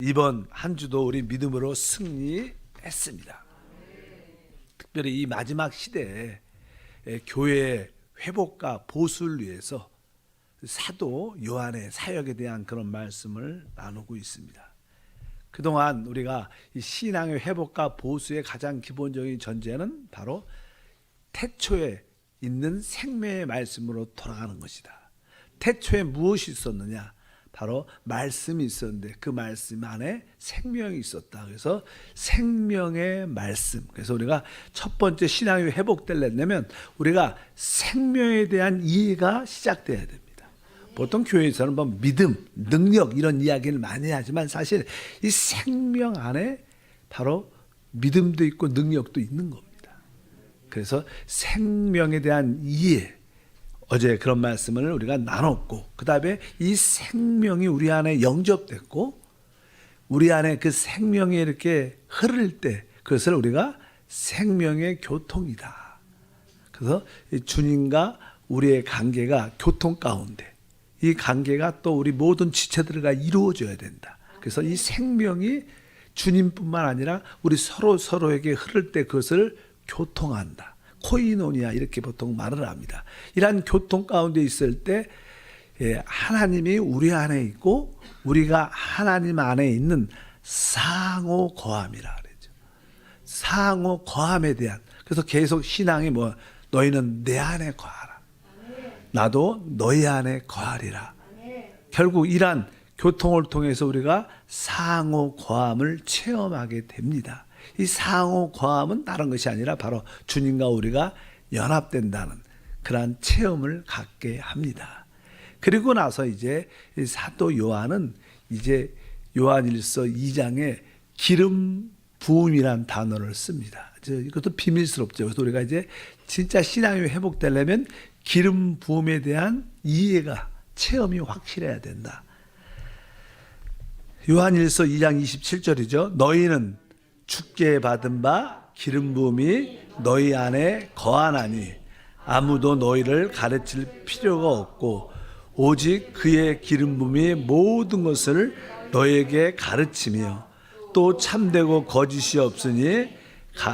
이번 한 주도 우리 믿음으로 승리했습니다. 특별히 이 마지막 시대에 교회의 회복과 보수를 위해서 사도 요한의 사역에 대한 그런 말씀을 나누고 있습니다. 그동안 우리가 이 신앙의 회복과 보수의 가장 기본적인 전제는 바로 태초에 있는 생명의 말씀으로 돌아가는 것이다. 태초에 무엇이 있었느냐? 바로 말씀이 있었는데 그 말씀 안에 생명이 있었다. 그래서 생명의 말씀. 그래서 우리가 첫 번째 신앙이 회복되려면 우리가 생명에 대한 이해가 시작돼야 됩니다. 보통 교회에서는 뭐 믿음, 능력 이런 이야기를 많이 하지만 사실 이 생명 안에 바로 믿음도 있고 능력도 있는 겁니다. 그래서 생명에 대한 이해, 어제 그런 말씀을 우리가 나눴고 그 다음에 이 생명이 우리 안에 영접됐고 우리 안에 그 생명이 이렇게 흐를 때 그것을 우리가 생명의 교통이다. 그래서 주님과 우리의 관계가 교통 가운데 이 관계가 또 우리 모든 지체들과 이루어져야 된다. 그래서 이 생명이 주님뿐만 아니라 우리 서로에게 흐를 때 그것을 교통한다. 코이노니아 이렇게 보통 말을 합니다. 이러한 교통 가운데 있을 때 하나님이 우리 안에 있고 우리가 하나님 안에 있는 상호 거함이라 그러죠. 상호 거함에 대한. 그래서 계속 신앙이 뭐 너희는 내 안에 거하라. 나도 너희 안에 거하리라. 결국 이러한 교통을 통해서 우리가 상호 거함을 체험하게 됩니다. 이 상호 거함은 다른 것이 아니라 바로 주님과 우리가 연합된다는 그러한 체험을 갖게 합니다. 그리고 나서 이제 사도 요한은 이제 요한일서 2장에 기름 부음이란 단어를 씁니다. 이것도 비밀스럽죠. 그래서 우리가 이제 진짜 신앙이 회복되려면 기름 부음에 대한 이해가 체험이 확실해야 된다. 요한일서 2장 27절이죠. 너희는 주께 받은 바 기름 부음이 너희 안에 거하나니 아무도 너희를 가르칠 필요가 없고 오직 그의 기름 부음이 모든 것을 너희에게 가르치며 또 참되고 거짓이 없으니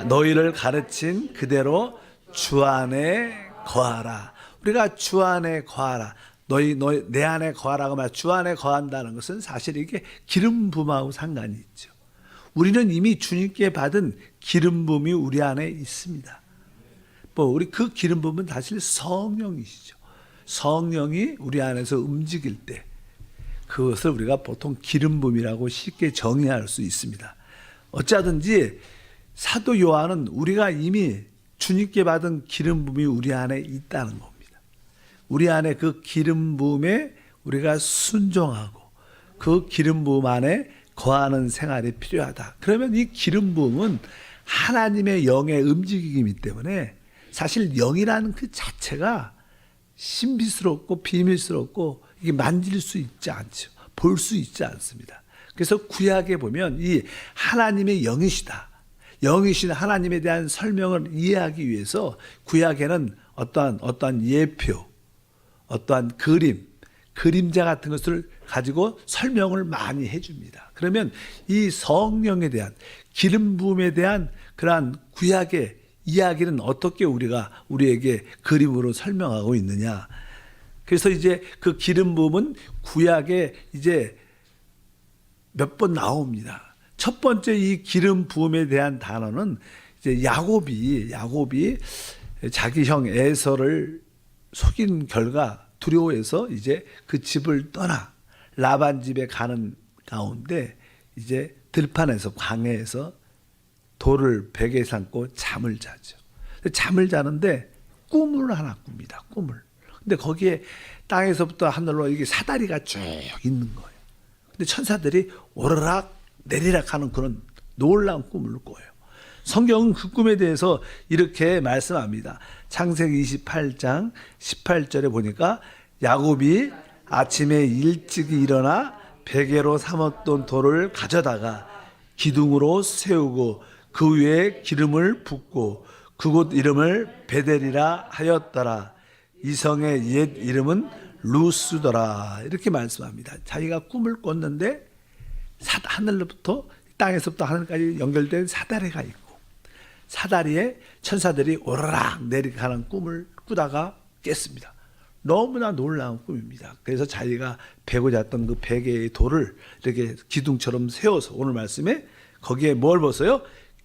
너희를 가르친 그대로 주 안에 거하라. 우리가 주 안에 거하라. 너희 내 안에 거하라고 말 주 안에 거한다는 것은 사실 이게 기름 부음하고 상관이 있죠. 우리는 이미 주님께 받은 기름 부음이 우리 안에 있습니다. 우리 그 기름 부음은 사실 성령이시죠. 성령이 우리 안에서 움직일 때 그것을 우리가 보통 기름 부음이라고 쉽게 정의할 수 있습니다. 어쩌든지 사도 요한은 우리가 이미 주님께 받은 기름 부음이 우리 안에 있다는 겁니다. 우리 안에 그 기름 부음에 우리가 순종하고 그 기름 부음 안에 거하는 생활이 필요하다. 그러면 이 기름 부음은 하나님의 영의 움직임이기 때문에 사실 영이라는 그 자체가 신비스럽고 비밀스럽고 이게 만질 수 있지 않죠. 볼 수 있지 않습니다. 그래서 구약에 보면 이 하나님의 영이시다. 영이신 하나님에 대한 설명을 이해하기 위해서 구약에는 어떠한 예표, 어떠한 그림자 같은 것을 가지고 설명을 많이 해줍니다. 그러면 이 성령에 대한 기름 부음에 대한 그러한 구약의 이야기는 어떻게 우리에게 그림으로 설명하고 있느냐. 그래서 이제 그 기름 부음은 구약에 이제 몇 번 나옵니다. 첫 번째 이 기름 부음에 대한 단어는 이제 야곱이 자기 형 에서를 속인 결과 두려워해서 이제 그 집을 떠나 라반 집에 가는 가운데 이제 들판에서 광야에서 돌을 베개 삼고 잠을 자죠. 잠을 자는데 꿈을 하나 꿉니다. 꿈을. 근데 거기에 땅에서부터 하늘로 이게 사다리가 쭉 있는 거예요. 근데 천사들이 오르락 내리락 하는 그런 놀라운 꿈을 꿔요. 성경은 그 꿈에 대해서 이렇게 말씀합니다. 창세기 28장 18절에 보니까 야곱이 아침에 일찍이 일어나 베개로 삼았던 돌을 가져다가 기둥으로 세우고 그 위에 기름을 붓고 그곳 이름을 베델이라 하였더라. 이 성의 옛 이름은 루스더라. 이렇게 말씀합니다. 자기가 꿈을 꿨는데 하늘로부터 땅에서부터 하늘까지 연결된 사다리가 있고 사다리에 천사들이 오르락 내리가는 꿈을 꾸다가 깼습니다. 너무나 놀라운 꿈입니다. 그래서 자기가 베고 잤던 그 베개의 돌을 이렇게 기둥처럼 세워서 오늘 말씀에 거기에 뭘 벗어요?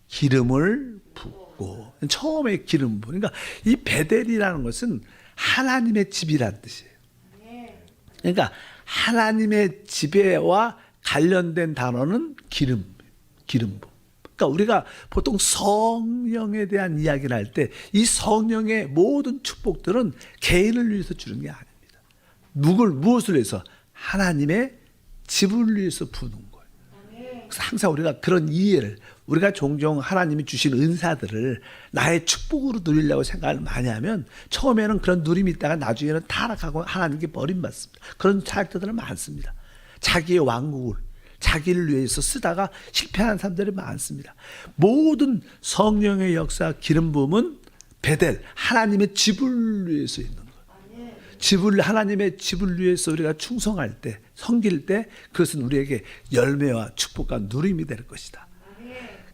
기름을 붓고. 처음에 기름 붓고. 그러니까 이 베델이라는 것은 하나님의 집이란 뜻이에요. 그러니까 하나님의 집에와 관련된 단어는 기름 부. 그러니까 우리가 보통 성령에 대한 이야기를 할 때 이 성령의 모든 축복들은 개인을 위해서 주는 게 아닙니다. 무엇을 위해서? 하나님의 집을 위해서 부는 거예요. 그래서 항상 우리가 그런 이해를, 우리가 종종 하나님이 주신 은사들을 나의 축복으로 누리려고 생각을 많이 하면 처음에는 그런 누림이 있다가 나중에는 타락하고 하나님께 버림받습니다. 그런 사역자들은 많습니다. 자기의 왕국을 자기를 위해서 쓰다가 실패하는 사람들이 많습니다. 모든 성령의 역사 기름 부음은 베델, 하나님의 집을 위해서 있는 거예요. 하나님의 집을 위해서 우리가 충성할 때, 섬길 때 그것은 우리에게 열매와 축복과 누림이 될 것이다.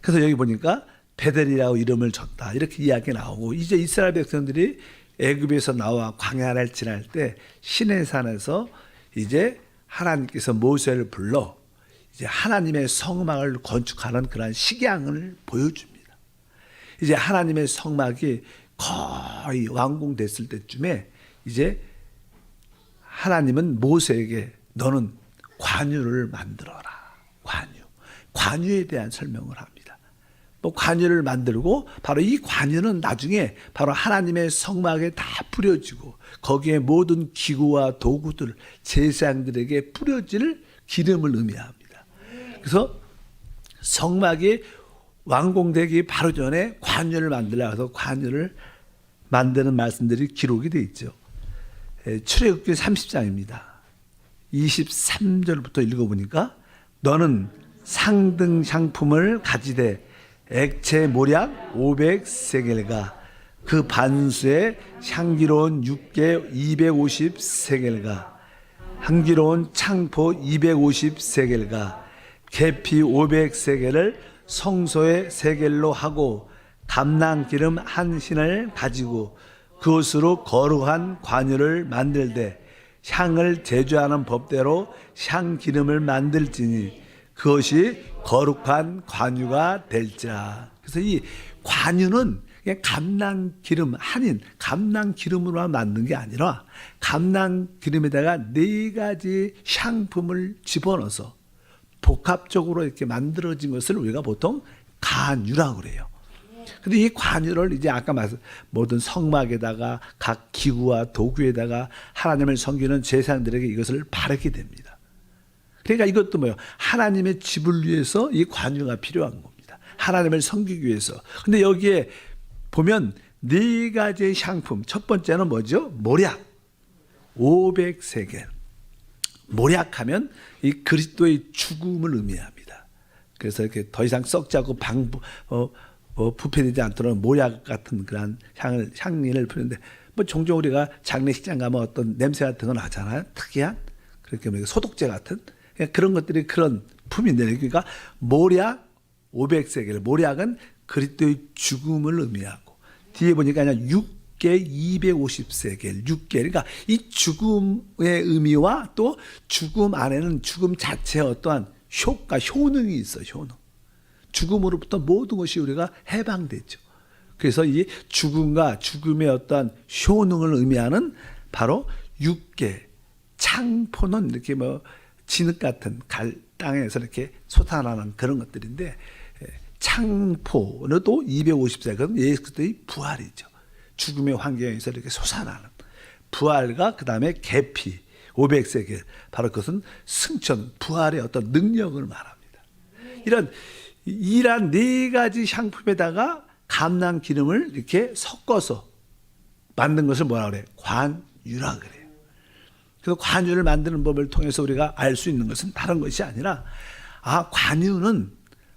그래서 여기 보니까 베델이라고 이름을 줬다 이렇게 이야기 나오고, 이제 이스라엘 백성들이 애굽에서 나와 광야를 지날 때 시내산에서 이제 하나님께서 모세를 불러 이제 하나님의 성막을 건축하는 그런 식양을 보여줍니다. 이제 하나님의 성막이 거의 완공됐을 때쯤에 이제 하나님은 모세에게 너는 관유를 만들어라. 관유에 대한 설명을 합니다. 뭐 관유를 만들고 바로 이 관유는 나중에 바로 하나님의 성막에 다 뿌려지고 거기에 모든 기구와 도구들 제사장들에게 뿌려질 기름을 의미합니다. 그래서 성막이 완공되기 바로 전에 관유를 만들라 해서 관유를 만드는 말씀들이 기록이 되어 있죠. 출애굽기 30장입니다. 23절부터 읽어보니까 너는 상등 향품을 가지되 액체 모략 500세겔과 그 반수에 향기로운 육개 250세겔과 향기로운 창포 250세겔과 계피 500세겔을 성소의 세겔로 하고 감낭기름 한 신을 가지고 그것으로 거룩한 관유를 만들되 향을 제조하는 법대로 향기름을 만들지니 그것이 거룩한 관유가 될지라. 그래서 이 관유는 그냥 감낭기름 한인 감낭기름으로만 만든 게 아니라 감낭기름에다가 4가지 향품을 집어넣어서 복합적으로 이렇게 만들어진 것을 우리가 보통 관유라고 그래요. 근데 이 관유를 이제 아까 말씀 모든 성막에다가 각 기구와 도구에다가 하나님을 섬기는 제사장들에게 이것을 바르게 됩니다. 그러니까 이것도 뭐예요? 하나님의 집을 위해서 이 관유가 필요한 겁니다. 하나님을 섬기기 위해서. 근데 여기에 보면 4가지의 향품. 첫 번째는 뭐죠? 모략 500세겔. 모략하면 이 그리스도의 죽음을 의미합니다. 그래서 이렇게 더 이상 썩지 않고 부패되지 않도록 모략 같은 그런 향리를 피우는데, 뭐 종종 우리가 장례식장 가면 어떤 냄새 같은 거 나잖아요. 특이한 그렇게 소독제 같은 그런 것들이 그런 품인데, 그러니까 모략 500세겔. 모략은 그리스도의 죽음을 의미하고, 뒤에 보니까 그냥 6개 250세겔 6개. 그러니까 이 죽음의 의미와 또 죽음 안에는 죽음 자체의 어떠한 효능이 있어요. 효능. 죽음으로부터 모든 것이 우리가 해방되죠. 그래서 이 죽음과 죽음의 어떠한 효능을 의미하는 바로 6개. 창포는 이렇게 뭐 진흙 같은 땅에서 이렇게 솟아나는 그런 것들인데, 창포는 또 250세겔은 예수 그리스도의 부활이죠. 죽음의 환경에서 이렇게 솟아나는 부활과 그 다음에 계피 500세겔, 바로 그것은 승천, 부활의 어떤 능력을 말합니다. 이런 4가지 향품에다가 감낭 기름을 이렇게 섞어서 만든 것을 뭐라 그래요? 관유라 그래요. 그래서 관유를 만드는 법을 통해서 우리가 알 수 있는 것은 다른 것이 아니라, 관유는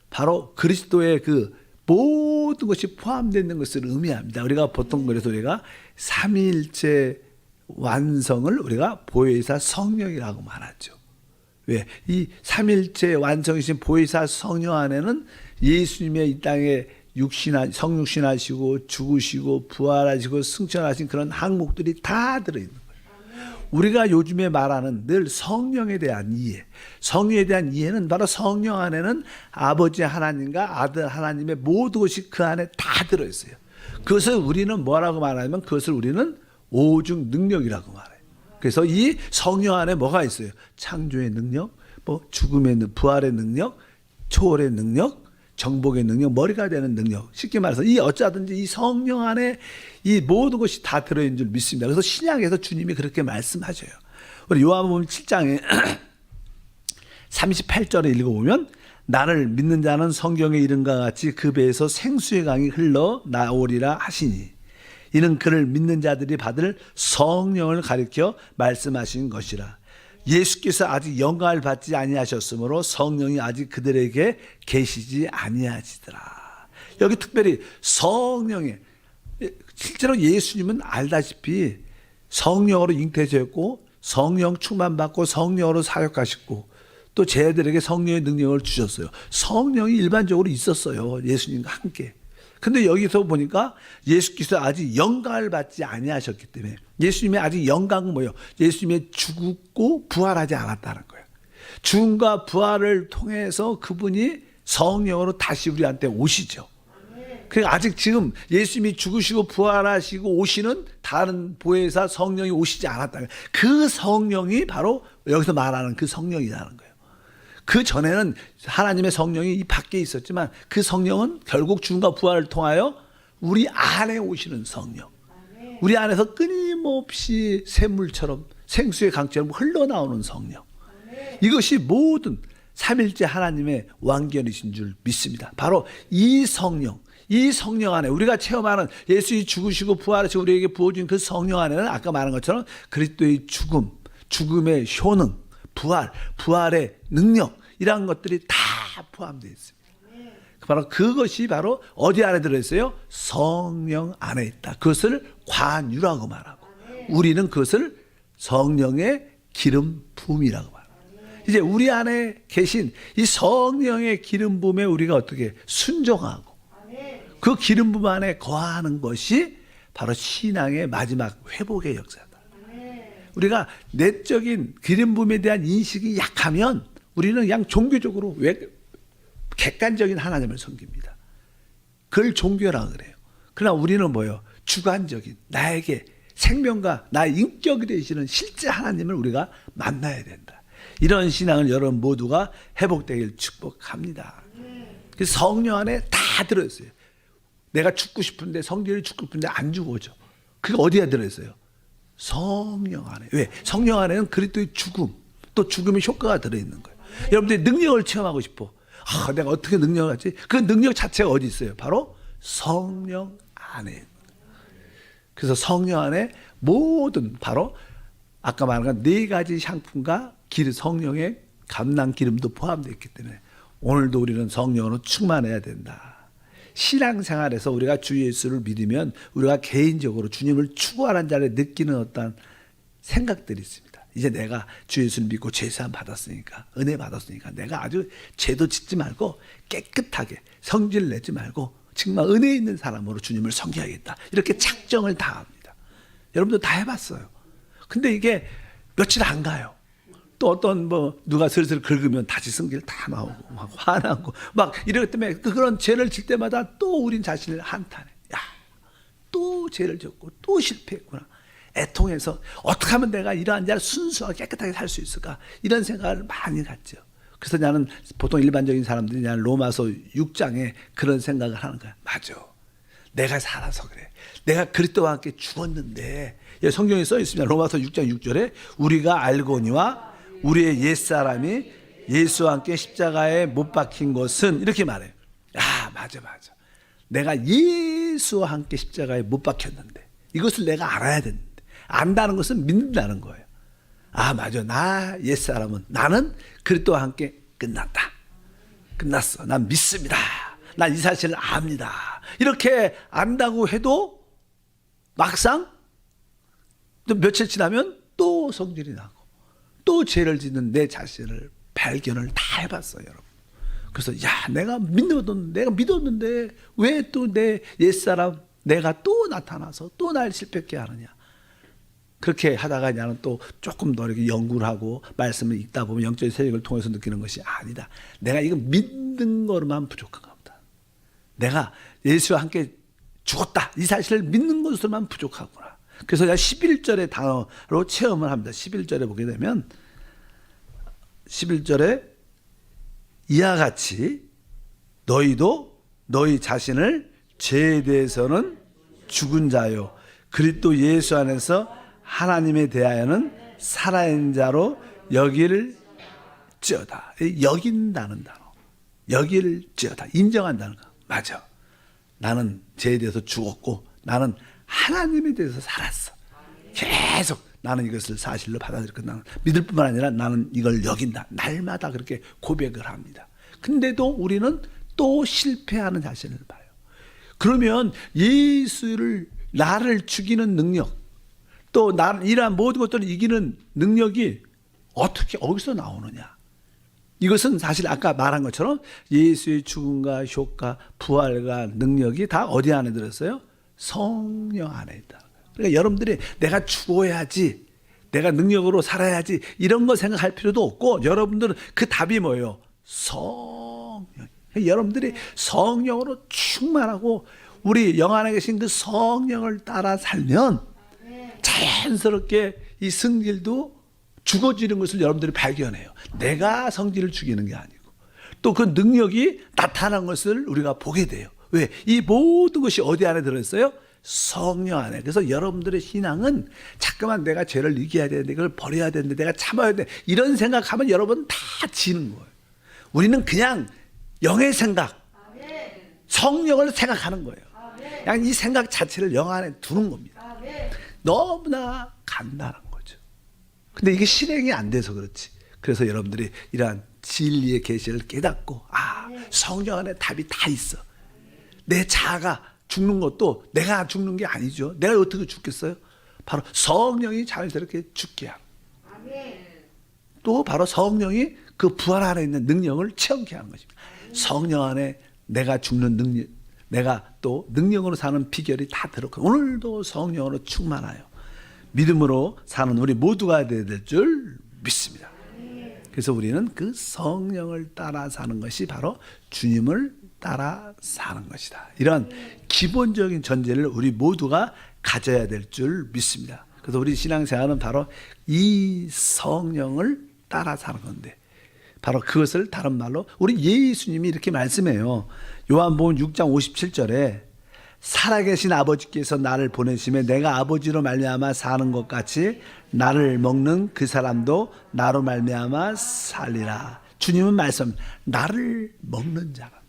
바로 그리스도의 그 모든 것이 포함되어 있는 것을 의미합니다. 우리가 보통 그래서 우리가 삼위일체 완성을 우리가 보혜사 성령이라고 말하죠. 왜? 이 삼일체 완성이신 보혜사 성령 안에는 예수님의 이 땅에 성육신하시고 죽으시고 부활하시고 승천하신 그런 항목들이 다 들어있는 거예요. 우리가 요즘에 말하는 늘 성령에 대한 이해, 성령에 대한 이해는 바로 성령 안에는 아버지 하나님과 아들 하나님의 모든 것이 그 안에 다 들어있어요. 그것을 우리는 뭐라고 말하냐면 그것을 우리는 오중 능력이라고 말해요. 그래서 이 성령 안에 뭐가 있어요? 창조의 능력, 뭐 죽음의 부활의 능력, 초월의 능력, 정복의 능력, 머리가 되는 능력. 쉽게 말해서 이 어쩌든지 이 성령 안에 이 모든 것이 다 들어있는 줄 믿습니다. 그래서 신약에서 주님이 그렇게 말씀하셔요. 우리 요한복음 7장에 38절에 읽어보면 나를 믿는 자는 성경의 이름과 같이 그 배에서 생수의 강이 흘러 나오리라 하시니 이는 그를 믿는 자들이 받을 성령을 가리켜 말씀하신 것이라. 예수께서 아직 영광을 받지 아니하셨으므로 성령이 아직 그들에게 계시지 아니하시더라. 여기 특별히 성령의, 실제로 예수님은 알다시피 성령으로 잉태되었고 성령 충만받고 성령으로 사역하셨고 또 제자들에게 성령의 능력을 주셨어요. 성령이 일반적으로 있었어요. 예수님과 함께. 근데 여기서 보니까 예수께서 아직 영광을 받지 아니하셨기 때문에 예수님의 아직 영광은 뭐예요? 예수님의 죽고 부활하지 않았다는 거예요. 죽음과 부활을 통해서 그분이 성령으로 다시 우리한테 오시죠. 그러니까 아직 지금 예수님이 죽으시고 부활하시고 오시는 다른 보혜사 성령이 오시지 않았다. 그 성령이 바로 여기서 말하는 그 성령이라는 거예요. 그 전에는 하나님의 성령이 이 밖에 있었지만 그 성령은 결국 죽음과 부활을 통하여 우리 안에 오시는 성령. 우리 안에서 끊임없이 샘물처럼 생수의 강처럼 흘러나오는 성령. 이것이 모든 삼일째 하나님의 왕견이신 줄 믿습니다. 바로 이 성령 안에 우리가 체험하는 예수님이 죽으시고 부활하시고 우리에게 부어준 그 성령 안에는 아까 말한 것처럼 그리스도의 죽음의 효능, 부활의 능력 이런 것들이 다 포함되어 있습니다. 바로 그것이 바로 어디 안에 들어있어요? 성령 안에 있다. 그것을 관유라고 말하고 우리는 그것을 성령의 기름 부음이라고 말합니다. 이제 우리 안에 계신 이 성령의 기름 부음에 우리가 어떻게 순종하고 그 기름 부음 안에 거하는 것이 바로 신앙의 마지막 회복의 역사다. 우리가 내적인 기름 부음에 대한 인식이 약하면 우리는 그냥 종교적으로 객관적인 하나님을 섬깁니다. 그걸 종교라고 그래요. 그러나 우리는 뭐예요? 주관적인 나에게 생명과 나의 인격이 되시는 실제 하나님을 우리가 만나야 된다. 이런 신앙을 여러분 모두가 회복되길 축복합니다. 그래서 성령 안에 다 들어있어요. 내가 죽고 싶은데 성령이 죽고 싶은데 안 죽어져. 그게 어디에 들어있어요? 성령 안에. 왜? 성령 안에는 그리스도의 죽음 또 죽음의 효과가 들어있는 거예요. 여러분들이 능력을 체험하고 싶어. 내가 어떻게 능력을 갖지? 그 능력 자체가 어디 있어요? 바로 성령 안에. 그래서 성령 안에 모든 바로 아까 말한 네 가지 향품과 성령의 감람 기름도 포함되어 있기 때문에 오늘도 우리는 성령으로 충만해야 된다. 신앙생활에서 우리가 주 예수를 믿으면 우리가 개인적으로 주님을 추구하는 자를 느끼는 어떤 생각들이 있습니다. 이제 내가 주 예수를 믿고 죄사함 받았으니까 은혜 받았으니까 내가 아주 죄도 짓지 말고 깨끗하게 성질 내지 말고 정말 은혜 있는 사람으로 주님을 섬겨야겠다. 이렇게 작정을 다 합니다. 여러분도 다 해봤어요. 근데 이게 며칠 안 가요. 또 어떤 누가 슬슬 긁으면 다시 성질 다 나오고 막 화나고 막 이러기 때문에 그런 죄를 질 때마다 또 우린 자신을 한탄해. 야, 또 죄를 졌고 또 실패했구나. 애통해서 어떻게 하면 내가 이러한 자를 순수하게 깨끗하게 살 수 있을까? 이런 생각을 많이 갖죠. 그래서 나는 보통 일반적인 사람들이 나는 로마서 6장에 그런 생각을 하는 거야. 맞아. 내가 살아서 그래. 내가 그리스도와 함께 죽었는데 성경에 써 있습니다. 로마서 6장 6절에 우리가 알거니와 우리의 옛사람이 예수와 함께 십자가에 못 박힌 것은 이렇게 말해요. 맞아. 내가 예수와 함께 십자가에 못 박혔는데 이것을 내가 알아야 되는데 안다는 것은 믿는다는 거예요. 맞아. 나 옛사람은 나는 그리스도와 함께 끝났어. 난 믿습니다. 난 이 사실을 압니다. 이렇게 안다고 해도 막상 또 며칠 지나면 또 성질이 나고 또 죄를 짓는 내 자신을 발견을 다 해봤어요, 여러분. 그래서 내가 믿었는데 왜 또 내 옛사람 내가 또 나타나서 또 날 실패하게 하느냐. 그렇게 하다가 나는 또 조금 더 이렇게 연구를 하고 말씀을 읽다 보면 영적인 세력을 통해서 느끼는 것이 아니다. 내가 이거 믿는 거로만 부족한가 보다. 내가 예수와 함께 죽었다. 이 사실을 믿는 것으로만 부족하구나. 그래서 내가 11절의 단어로 체험을 합니다. 11절에 보게 되면 11절에 이와 같이 너희도 너희 자신을 죄에 대해서는 죽은 자요 그리스도 예수 안에서 하나님에 대하여는 살아있는 자로 여길지어다. 여긴다는 단어. 여길지어다. 인정한다는 거. 맞아. 나는 죄에 대해서 죽었고 나는 하나님에 대해서 살았어. 계속 나는 이것을 사실로 받아들였고 나는 믿을 뿐만 아니라 나는 이걸 여긴다. 날마다 그렇게 고백을 합니다. 근데도 우리는 또 실패하는 자신을 봐요. 그러면 예수를 나를 죽이는 능력 또 나는 이러한 모든 것들을 이기는 능력이 어떻게 어디서 나오느냐. 이것은 사실 아까 말한 것처럼 예수의 죽음과 효과 부활과 능력이 다 어디 안에 들었어요? 성령 안에 있다. 그러니까 여러분들이 내가 죽어야지 내가 능력으로 살아야지 이런 거 생각할 필요도 없고 여러분들은 그 답이 뭐예요? 성령. 여러분들이 성령으로 충만하고 우리 영 안에 계신 그 성령을 따라 살면 자연스럽게 이 성질도 죽어지는 것을 여러분들이 발견해요. 내가 성질을 죽이는 게 아니고 또 그 능력이 나타난 것을 우리가 보게 돼요. 왜? 이 모든 것이 어디 안에 들어있어요? 성령 안에. 그래서 여러분들의 신앙은 자꾸만 내가 죄를 이겨야 되는데 이걸 버려야 되는데 내가 참아야 돼 이런 생각하면 여러분 다 지는 거예요. 우리는 그냥 영의 생각 성령을 생각하는 거예요. 그냥 이 생각 자체를 영 안에 두는 겁니다. 너무나 간단한 거죠. 근데 이게 실행이 안 돼서 그렇지. 그래서 여러분들이 이러한 진리의 계시를 깨닫고 성령 안에 답이 다 있어. 내 자아가 죽는 것도 내가 죽는 게 아니죠. 내가 어떻게 죽겠어요? 바로 성령이 자연스럽게 죽게 하고 또 바로 성령이 그 부활 안에 있는 능력을 체험케 하는 것입니다. 성령 안에 내가 죽는 능력, 내가 또 능력으로 사는 비결이 다 들었고 오늘도 성령으로 충만하여 믿음으로 사는 우리 모두가 되어야 될 줄 믿습니다. 그래서 우리는 그 성령을 따라 사는 것이 바로 주님을 따라 사는 것이다. 이런 기본적인 전제를 우리 모두가 가져야 될 줄 믿습니다. 그래서 우리 신앙생활은 바로 이 성령을 따라 사는 건데 바로 그것을 다른 말로 우리 예수님이 이렇게 말씀해요. 요한복음 6장 57절에 살아계신 아버지께서 나를 보내심에 내가 아버지로 말미암아 사는 것 같이 나를 먹는 그 사람도 나로 말미암아 살리라. 주님은 말씀 나를 먹는 자가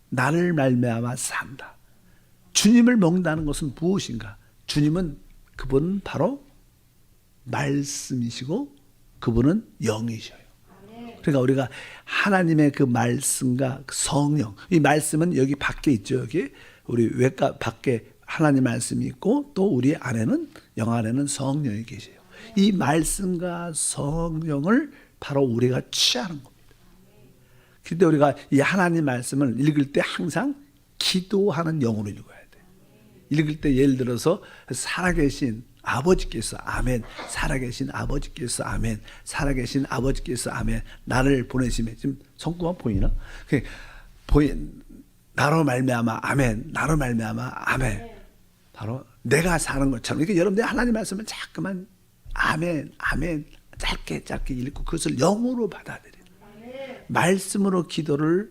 나를 말미암아 산다. 주님을 먹는다는 것은 무엇인가? 주님은 그분은 바로 말씀이시고 그분은 영이셔요. 그러니까 우리가 하나님의 그 말씀과 성령, 이 말씀은 여기 밖에 있죠. 여기 우리 외과 밖에 하나님 말씀이 있고 또 우리 안에는 영 안에는 성령이 계세요. 이 말씀과 성령을 바로 우리가 취하는 겁니다. 그런데 우리가 이 하나님 말씀을 읽을 때 항상 기도하는 영으로 읽어야 돼. 읽을 때 예를 들어서 살아계신 아버지께서 아멘, 살아계신 아버지께서 아멘, 살아계신 아버지께서 아멘, 나를 보내심에 지금 손구만 보이나? 나로 말미암아 아멘, 나로 말미암아 아멘. 바로 내가 사는 것처럼 이렇게 여러분들이 하나님 말씀을 자꾸만 아멘, 아멘 짧게 읽고 그것을 영으로 받아들여요. 말씀으로 기도로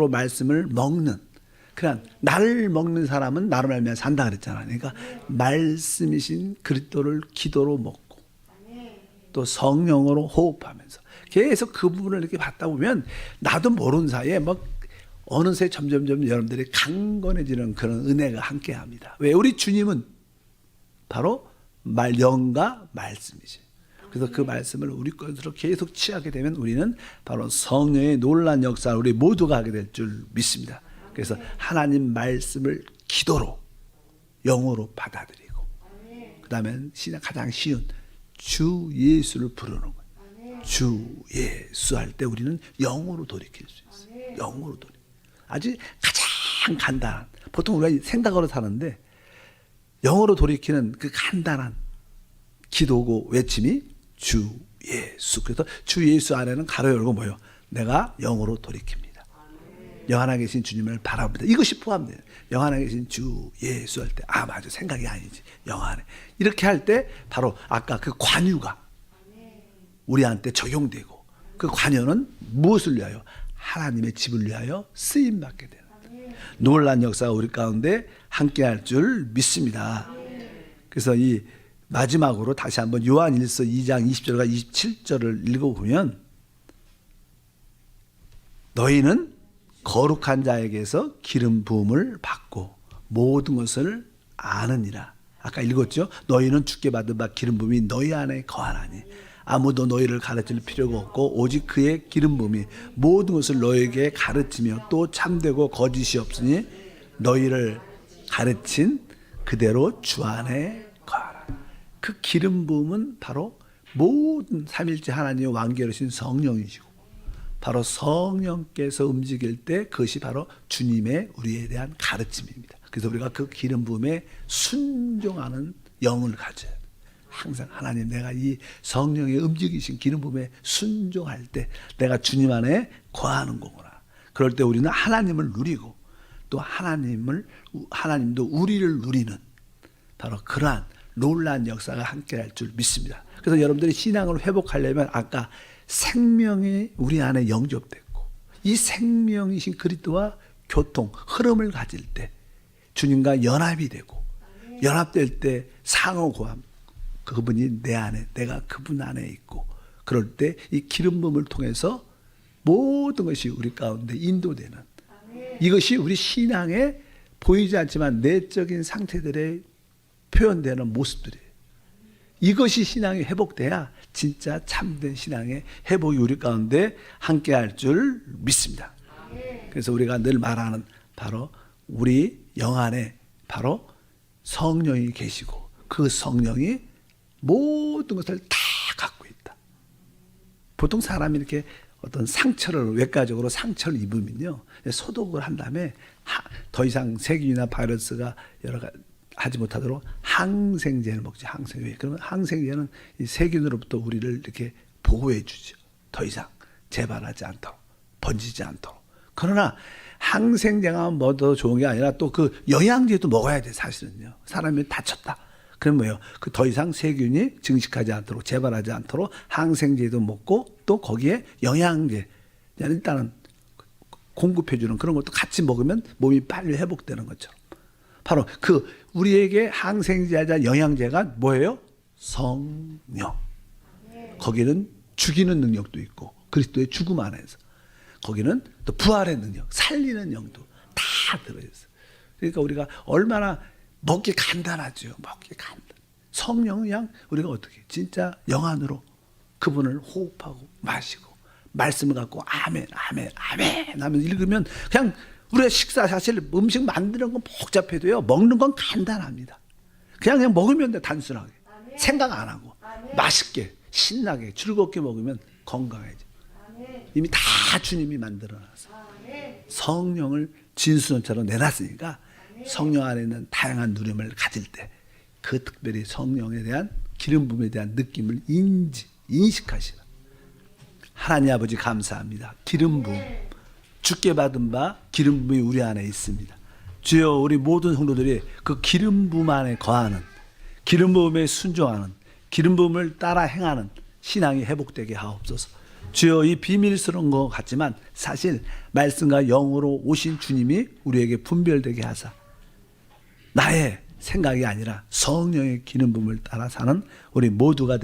말씀을 먹는. 그냥 나를 먹는 사람은 나로 말미암아 산다 그랬잖아요. 그러니까 말씀이신 그리스도를 기도로 먹고 또 성령으로 호흡하면서 계속 그 부분을 이렇게 받다 보면 나도 모르는 사이에 막 어느새 점점 여러분들이 강건해지는 그런 은혜가 함께합니다. 왜? 우리 주님은 바로 영과 말씀이지. 그래서 그 말씀을 우리 것으로 계속 취하게 되면 우리는 바로 성령의 놀라운 역사를 우리 모두가 하게 될 줄 믿습니다. 그래서 하나님 말씀을 기도로 영어로 받아들이고 그 다음에 가장 쉬운 주 예수를 부르는 거예요. 주 예수 할 때 우리는 영으로 돌이킬 수 있어요. 영으로 돌이. 아주 가장 간단한, 보통 우리가 생각으로 사는데 영어로 돌이키는 그 간단한 기도고 외침이 주 예수. 그래서 주 예수 안에는 가로 열고 뭐요? 내가 영으로 돌이킵니다. 영 안에 계신 주님을 바라봅니다. 이것이 포함돼요. 영 안에 계신 주 예수 할 때, 아 맞아, 생각이 아니지, 영 안에. 이렇게 할 때 바로 아까 그 관유가 우리한테 적용되고, 그 관여는 무엇을 위하여? 하나님의 집을 위하여 쓰임받게 되는 놀란 역사가 우리 가운데 함께할 줄 믿습니다. 그래서 이 마지막으로 다시 한번 요한일서 2장 20절과 27절을 읽어보면, 너희는 거룩한 자에게서 기름 부음을 받고 모든 것을 아느니라. 아까 읽었죠? 너희는 주께 받은 바 기름 부음이 너희 안에 거하나니 아무도 너희를 가르칠 필요가 없고 오직 그의 기름 부음이 모든 것을 너희에게 가르치며 또 참되고 거짓이 없으니 너희를 가르친 그대로 주 안에 거하라. 그 기름 부음은 바로 모든 삼일째 하나님의 완결하신 성령이시고, 바로 성령께서 움직일 때 그것이 바로 주님의 우리에 대한 가르침입니다. 그래서 우리가 그 기름 부음에 순종하는 영을 가져야 돼요. 항상 하나님, 내가 이 성령의 움직이신 기름 부음에 순종할 때 내가 주님 안에 거하는 거구나. 그럴 때 우리는 하나님을 누리고 또 하나님도 우리를 누리는 바로 그러한 놀라운 역사가 함께할 줄 믿습니다. 그래서 여러분들이 신앙을 회복하려면 아까 생명이 우리 안에 영접됐고, 이 생명이신 그리스도와 교통, 흐름을 가질 때 주님과 연합이 되고, 연합될 때 상호고함, 그분이 내 안에, 내가 그분 안에 있고, 그럴 때 이 기름 부음을 통해서 모든 것이 우리 가운데 인도되는, 이것이 우리 신앙에 보이지 않지만 내적인 상태들의 표현되는 모습들이에요. 이것이 신앙이 회복돼야 진짜 참된 신앙의 회복이 우리 가운데 함께할 줄 믿습니다. 그래서 우리가 늘 말하는 바로 우리 영 안에 바로 성령이 계시고, 그 성령이 모든 것을 다 갖고 있다. 보통 사람이 이렇게 어떤 상처를, 외과적으로 상처를 입으면요, 소독을 한 다음에 더 이상 세균이나 바이러스가 여러 가지 하지 못하도록 항생제를 먹지. 항생제. 그러면 항생제는 이 세균으로부터 우리를 이렇게 보호해 주죠. 더 이상 재발하지 않도록, 번지지 않도록. 그러나 항생제가 뭐 더 좋은 게 아니라 또 그 영양제도 먹어야 돼, 사실은요. 사람이 다쳤다. 그럼 뭐예요? 그 더 이상 세균이 증식하지 않도록, 재발하지 않도록 항생제도 먹고 또 거기에 영양제, 일단은 공급해 주는 그런 것도 같이 먹으면 몸이 빨리 회복되는 것처럼. 바로 그 우리에게 항생제자 영양제가 뭐예요? 성령. 거기는 죽이는 능력도 있고, 그리스도의 죽음 안에서 거기는 또 부활의 능력, 살리는 영도 다 들어있어요. 그러니까 우리가 얼마나 먹기 간단하죠. 먹기 간단. 성령은 그냥 우리가 어떻게 진짜 영 안으로 그분을 호흡하고 마시고 말씀을 갖고 아멘 아멘 아멘 하면 읽으면, 그냥 우리가 식사, 사실 음식 만드는 건 복잡해도요, 먹는 건 간단합니다. 그냥 먹으면 돼, 단순하게. 아멘. 생각 안 하고. 아멘. 맛있게, 신나게, 즐겁게 먹으면 건강해져. 아멘. 이미 다 주님이 만들어놔서. 아멘. 성령을 진수전처럼 내놨으니까 아멘. 성령 안에 있는 다양한 누림을 가질 때 그 특별히 성령에 대한 기름 부음에 대한 느낌을 인식하시라. 하나님 아버지 감사합니다. 기름 부음. 주께 받은 바 기름 부음이 우리 안에 있습니다. 주여, 우리 모든 성도들이 그 기름 부음 안에 거하는, 기름 부음에 순종하는, 기름 부음을 따라 행하는 신앙이 회복되게 하옵소서. 주여, 이 비밀스러운 것 같지만 사실 말씀과 영으로 오신 주님이 우리에게 분별되게 하사 나의 생각이 아니라 성령의 기름 부음을 따라 사는 우리 모두가